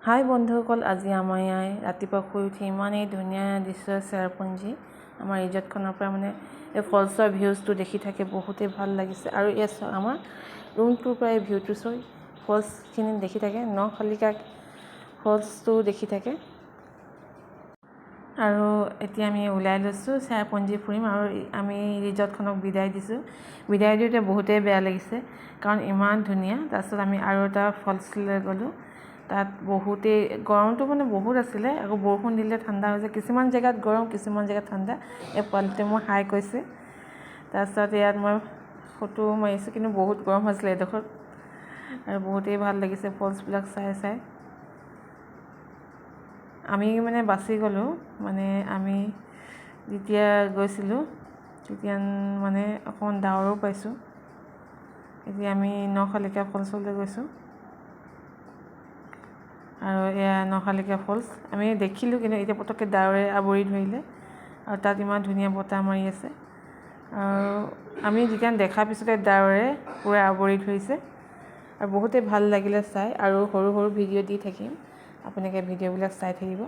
হাই বন্ধুসকল, আজি আমাৰ ইয়াত ৰাতিপুৱা শুই উঠি ইমানেই ধুনীয়া দৃশ্য চেৰাপুঞ্জী আমাৰ ৰিজৰ্টখনৰ পৰা এই ফলছৰ ভিউজটো দেখি থাকে বহুতেই ভাল লাগিছে। আৰু আমাৰ ৰুমটোৰ পৰা এই ভিউটো ফলছখিনি দেখি থাকে, নখালিকা ফলছটো দেখি থাকে। আৰু এতিয়া আমি ওলাই লৈছোঁ, চেৰাপুঞ্জী ফুৰিম আৰু আমি ৰিজৰ্টখনক বিদায় দিছোঁ। বিদায় দিওঁতে বহুতেই বেয়া লাগিছে কাৰণ ইমান ধুনীয়া। তাৰপিছত আমি আৰু এটা ফলছলৈ গ'লোঁ, তাত বহুতেই গৰমটো বহুত আছিলে, আকৌ বৰষুণ দিলে ঠাণ্ডা হৈছে। কিছুমান জেগাত গৰম, কিছুমান জেগাত ঠাণ্ডা। এই পোৱালিটোৱে মোক হাই কৈছে। তাৰপিছত ইয়াত মই ফটো মাৰিছোঁ, কিন্তু বহুত গৰম হৈছিলে এইডোখৰত। আৰু বহুতেই ভাল লাগিছে ফলছবিলাক চাই। আমি বাচি গ'লোঁ, আমি যেতিয়া গৈছিলোঁ তেতিয়া অকণমান ডাৱৰো পাইছোঁ। এতিয়া আমি নখালিকা ফলছলৈ গৈছোঁ আৰু এয়া নখালিকা ফলছ আমি দেখিলোঁ, কিন্তু এতিয়া পটককৈ ডাৱৰে আৱৰি ধৰিলে আৰু তাত ইমান ধুনীয়া বতাহ মাৰি আছে। আৰু আমি যেতিয়া দেখাৰ পিছতে ডাৱৰে পূৰা আৱৰি ধৰিছে আৰু বহুতেই ভাল লাগিলে চাই। আৰু সৰু ভিডিঅ' দি থাকিম, আপোনালোকে ভিডিঅ'বিলাক চাই থাকিব।